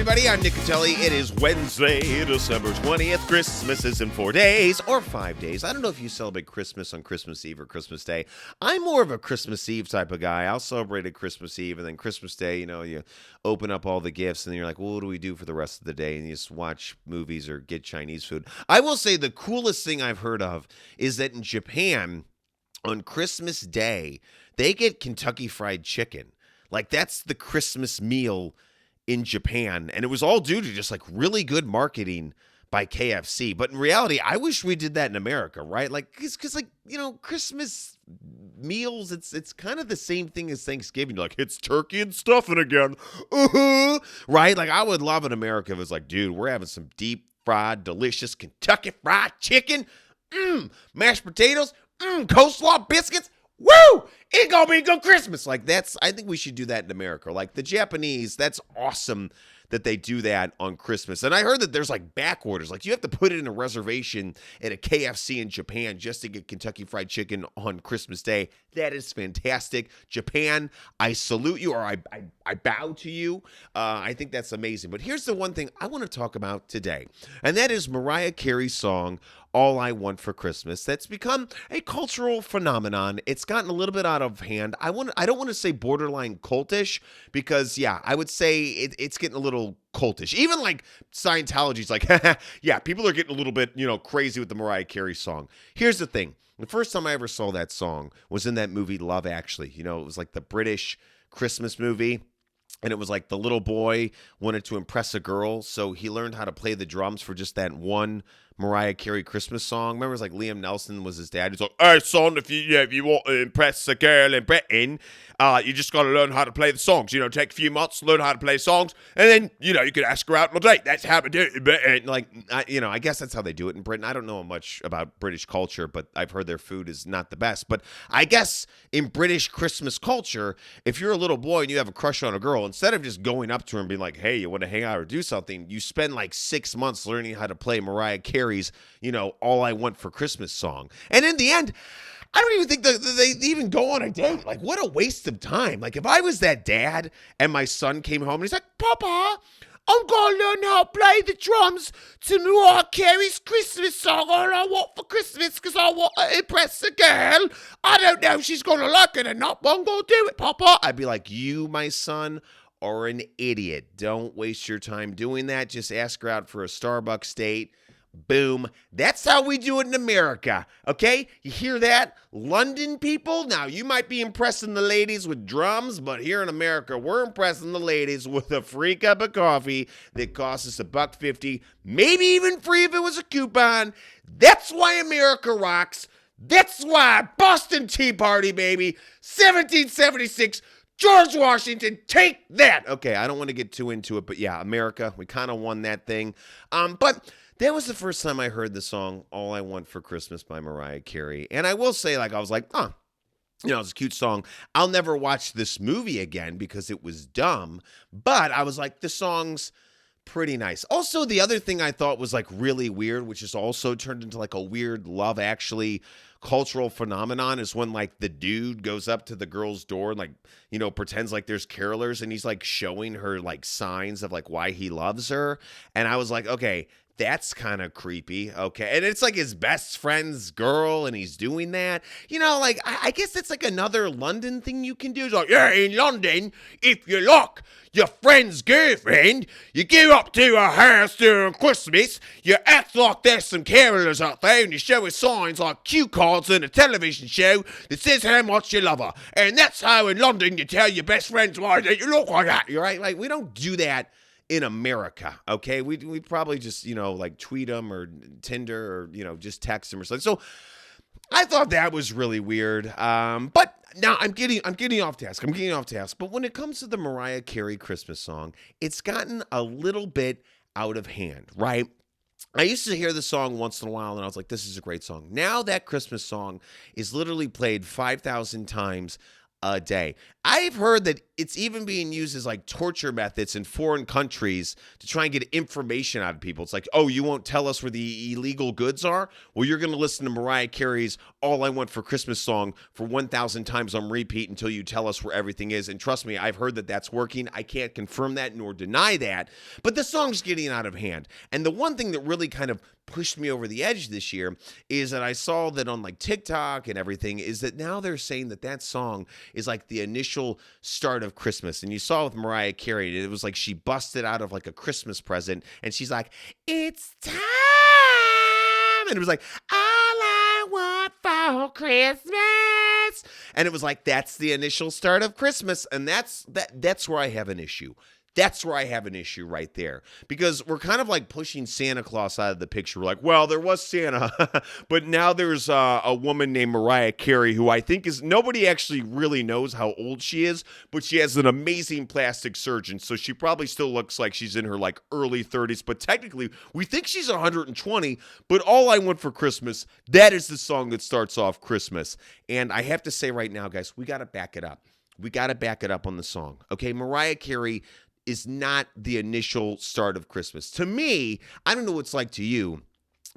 everybody. I'm Nick Catelli. It is Wednesday, December 20th. Christmas is in 4 days or 5 days. I don't know if you celebrate Christmas on Christmas Eve or Christmas Day. I'm more of a Christmas Eve type of guy. I'll celebrate at Christmas Eve, and then Christmas Day, you open up all the gifts, and you're like, well, what do we do for the rest of the day? And you just watch movies or get Chinese food. I will say the coolest thing I've heard of is that in Japan, on Christmas Day, they get Kentucky Fried Chicken. Like, that's the Christmas meal in Japan, and it was all due to just like really good marketing by KFC. But in reality, I wish we did that in America, right? Like, because like, Christmas meals, it's kind of the same thing as Thanksgiving. Like, it's turkey and stuffing again, right? Like, I would love in America if it was like, dude, we're having some deep fried, delicious Kentucky Fried Chicken, mashed potatoes, coleslaw biscuits. Woo! It's gonna be a good Christmas. Like, I think we should do that in America. Like, the Japanese, that's awesome that they do that on Christmas. And I heard that there's like back orders. Like, you have to put it in a reservation at a KFC in Japan just to get Kentucky Fried Chicken on Christmas Day. That is fantastic. Japan, I salute you, or I bow to you. I think that's amazing. But here's the one thing I want to talk about today, and that is Mariah Carey's song, All I Want for Christmas. That's become a cultural phenomenon. It's gotten a little bit out of hand. I don't want to say borderline cultish, because I would say it's getting a little cultish. Even like Scientology's like, yeah, people are getting a little bit, crazy with the Mariah Carey song. Here's the thing. The first time I ever saw that song was in that movie Love Actually. It was like the British Christmas movie. And it was like the little boy wanted to impress a girl, so he learned how to play the drums for just that one Mariah Carey Christmas song. Remember, it was like Liam Nelson was his dad. He's like, hey, son, if you want to impress a girl in Britain, you just got to learn how to play the songs. Take a few months, learn how to play songs, and then, you can ask her out on a date. That's how we do it in Britain. Like, I guess that's how they do it in Britain. I don't know much about British culture, but I've heard their food is not the best. But I guess in British Christmas culture, if you're a little boy and you have a crush on a girl, instead of just going up to her and being like, hey, you want to hang out or do something, you spend like 6 months learning how to play Mariah Carey's, All I Want for Christmas song. And in the end, I don't even think they even go on a date. Like, what a waste of time. Like, if I was that dad and my son came home and he's like, Papa, I'm going to learn how to play the drums to Mariah Carey's Christmas song, All I Want for Christmas, because I want to impress a girl. I don't know if she's going to like it or not, but I'm going to do it, Papa. I'd be like, you, my son, are an idiot. Don't waste your time doing that. Just ask her out for a Starbucks date. Boom. That's how we do it in America. Okay? You hear that? London people? Now, you might be impressing the ladies with drums, but here in America, we're impressing the ladies with a free cup of coffee that costs us $1.50, maybe even free if it was a coupon. That's why America rocks. That's why Boston Tea Party, baby. 1776. George Washington, take that. Okay, I don't want to get too into it, but yeah, America, we kind of won that thing. But that was the first time I heard the song All I Want for Christmas by Mariah Carey. And I will say, I was like, it's a cute song. I'll never watch this movie again because it was dumb. But I was like, the song's pretty nice. Also, the other thing I thought was like really weird, which has also turned into like a weird Love Actually cultural phenomenon, is when like the dude goes up to the girl's door and like, pretends like there's carolers, and he's like showing her like signs of like why he loves her. And I was like, okay, that's kind of creepy. Okay. And it's like his best friend's girl, and he's doing that. I guess it's like another London thing you can do. It's like, yeah, in London, if you lock your friend's girlfriend, you go up to her house during Christmas, you act like there's some carolers out there, and you show her signs like cue cards in a television show that says how much you love her. And that's how in London you tell your best friends why that you look like that. You're right. Like, we don't do that in America, okay? We probably just, like tweet them or Tinder or, just text them or something. So I thought that was really weird. But now I'm getting off task. But when it comes to the Mariah Carey Christmas song, it's gotten a little bit out of hand, right? I used to hear the song once in a while, and I was like, this is a great song. Now that Christmas song is literally played 5,000 times a day. I've heard that it's even being used as like torture methods in foreign countries to try and get information out of people. It's like, oh, you won't tell us where the illegal goods are? Well, you're going to listen to Mariah Carey's All I Want for Christmas song for 1,000 times on repeat until you tell us where everything is. And trust me, I've heard that that's working. I can't confirm that nor deny that, but the song's getting out of hand. And the one thing that really kind of pushed me over the edge this year is that I saw that on like TikTok and everything is that now they're saying that that song is like the initial start of Christmas. And you saw with Mariah Carey, it was like she busted out of like a Christmas present and she's like, it's time. And it was like, all I want for Christmas. And it was like, that's the initial start of Christmas. And that's where I have an issue. That's where I have an issue right there, because we're kind of like pushing Santa Claus out of the picture. We're like, well, there was Santa, but now there's a woman named Mariah Carey who I think is, nobody actually really knows how old she is, but she has an amazing plastic surgeon. So she probably still looks like she's in her like early 30s, but technically we think she's 120, but All I Want for Christmas, that is the song that starts off Christmas. And I have to say right now, guys, we got to back it up. We got to back it up on the song. Okay, Mariah Carey is not the initial start of Christmas. To me, I don't know what it's like to you,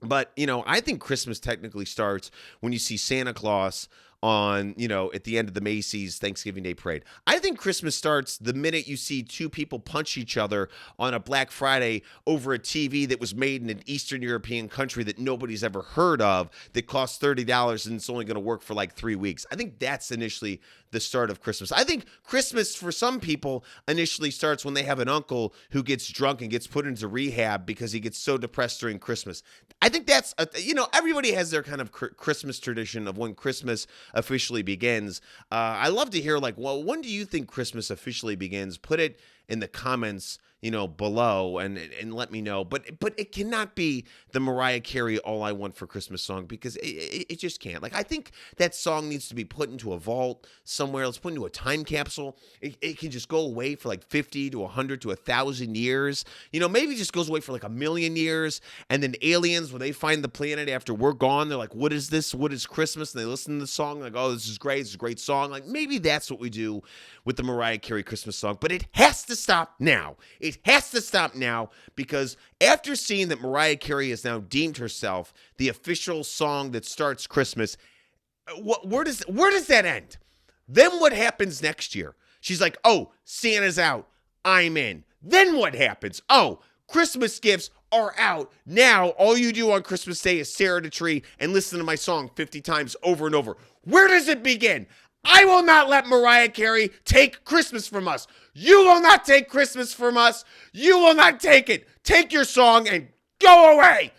but, I think Christmas technically starts when you see Santa Claus on, at the end of the Macy's Thanksgiving Day Parade. I think Christmas starts the minute you see two people punch each other on a Black Friday over a TV that was made in an Eastern European country that nobody's ever heard of, that costs $30 and it's only going to work for like 3 weeks. I think that's initially the start of Christmas. I think Christmas for some people initially starts when they have an uncle who gets drunk and gets put into rehab because he gets so depressed during Christmas. I think that's, everybody has their kind of Christmas tradition of when Christmas officially begins. I love to hear like, well, when do you think Christmas officially begins? Put it in the comments, below and let me know. But it cannot be the Mariah Carey All I Want for Christmas song, because it just can't. Like, I think that song needs to be put into a vault somewhere. Let's put into a time capsule. It can just go away for like 50 to 100 to 1,000 years. Maybe it just goes away for like 1,000,000 years. And then aliens, when they find the planet after we're gone, they're like, what is this? What is Christmas? And they listen to the song like, oh, this is great. It's a great song. Like, maybe that's what we do with the Mariah Carey Christmas song. But it has to stop now. It has to stop now, because after seeing that Mariah Carey has now deemed herself the official song that starts Christmas, where does that end? Then what happens next year? She's like, oh, Santa's out, I'm in. Then what happens? Oh, Christmas gifts are out. Now all you do on Christmas Day is stare at a tree and listen to my song 50 times over and over. Where does it begin? I will not let Mariah Carey take Christmas from us. You will not take Christmas from us. You will not take it. Take your song and go away.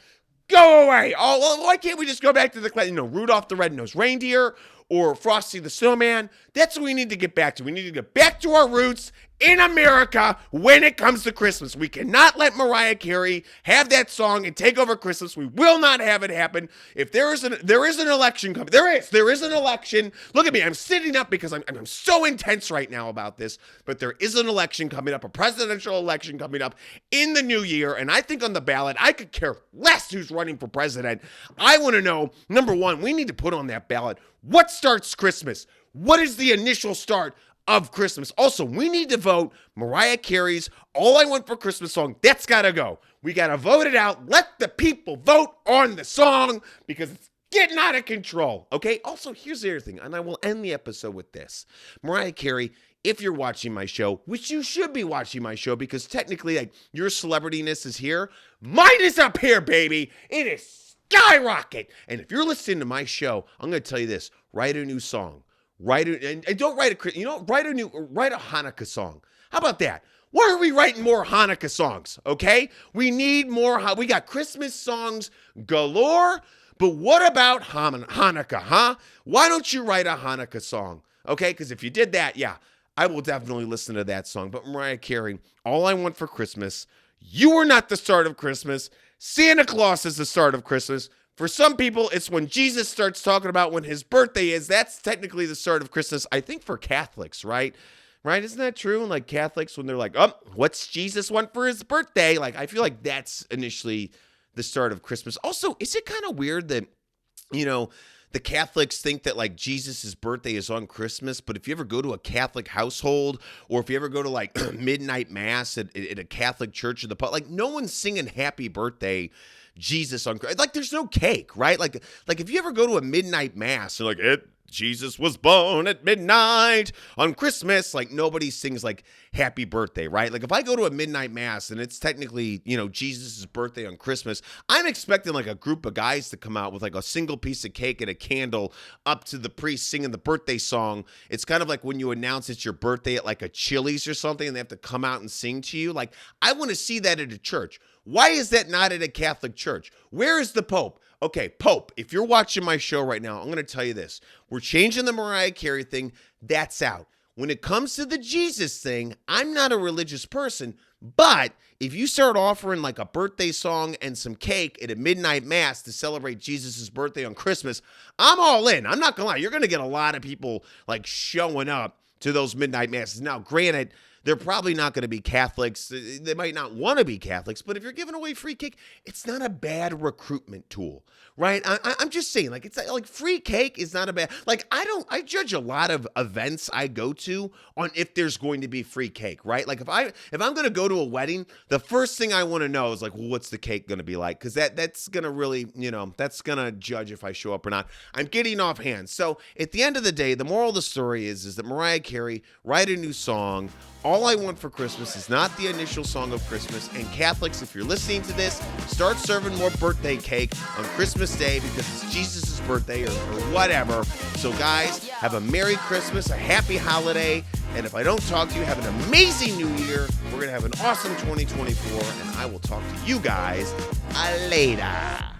Go away. Oh, well, why can't we just go back to the, Rudolph the Red-Nosed Reindeer or Frosty the Snowman? That's what we need to get back to. We need to get back to our roots in America when it comes to Christmas. We cannot let Mariah Carey have that song and take over Christmas. We will not have it happen. If there is an election coming, there is an election. Look at me, I'm sitting up because I'm so intense right now about this, but there is an election coming up, a presidential election coming up in the new year, and I think on the ballot, I could care less who's running for president. I want to know, number one, we need to put on that ballot, what starts Christmas? What is the initial start of Christmas? Also, we need to vote Mariah Carey's All I Want for Christmas song. That's got to go. We got to vote it out. Let the people vote on the song, because it's getting out of control. Okay? Also, here's the other thing, and I will end the episode with this. Mariah Carey, if you're watching my show, which you should be watching my show, because technically, like, your celebrityness is here. Mine is up here, baby. It is skyrocket. And if you're listening to my show, I'm going to tell you this. Write a new song. Write a Hanukkah song. How about that? Why are we writing more Hanukkah songs? Okay, we need more. We got Christmas songs galore, but what about Hanukkah? Huh? Why don't you write a Hanukkah song? Okay, because if you did that, yeah, I will definitely listen to that song. But Mariah Carey, All I Want for Christmas. You are not the start of Christmas. Santa Claus is the start of Christmas. For some people, it's when Jesus starts talking about when his birthday is. That's technically the start of Christmas, I think, for Catholics, right? Right? Isn't that true? Like Catholics, when they're like, oh, what's Jesus want for his birthday? Like, I feel like that's initially the start of Christmas. Also, is it kind of weird that, the Catholics think that like Jesus' birthday is on Christmas, but if you ever go to a Catholic household, or if you ever go to like midnight mass at a Catholic church or the like, no one's singing happy birthday Jesus on, like, there's no cake, right? Like if you ever go to a midnight mass, you're like, Jesus was born at midnight on Christmas. Like, nobody sings like happy birthday, right? Like, if I go to a midnight mass and it's technically, Jesus' birthday on Christmas, I'm expecting like a group of guys to come out with like a single piece of cake and a candle up to the priest singing the birthday song. It's kind of like when you announce it's your birthday at like a Chili's or something and they have to come out and sing to you. Like, I want to see that at a church. Why is that not at a Catholic church? Where is the Pope? Okay, Pope, if you're watching my show right now, I'm going to tell you this. We're changing the Mariah Carey thing. That's out. When it comes to the Jesus thing, I'm not a religious person, but if you start offering like a birthday song and some cake at a midnight mass to celebrate Jesus' birthday on Christmas, I'm all in. I'm not going to lie. You're going to get a lot of people like showing up to those midnight masses. Now, granted, they're probably not going to be Catholics. They might not want to be Catholics, but if you're giving away free cake, it's not a bad recruitment tool, right? I'm just saying, like, it's like free cake is not a bad, like, I judge a lot of events I go to on if there's going to be free cake, right? Like, if I'm going to go to a wedding, the first thing I want to know is like, well, what's the cake going to be like? Because that's going to really, that's going to judge if I show up or not. I'm getting off hand. So at the end of the day, the moral of the story is that Mariah Carey, write a new song. All I Want for Christmas is not the initial song of Christmas. And Catholics, if you're listening to this, start serving more birthday cake on Christmas Day because it's Jesus' birthday or whatever. So guys, have a Merry Christmas, a happy holiday. And if I don't talk to you, have an amazing New Year. We're going to have an awesome 2024. And I will talk to you guys later.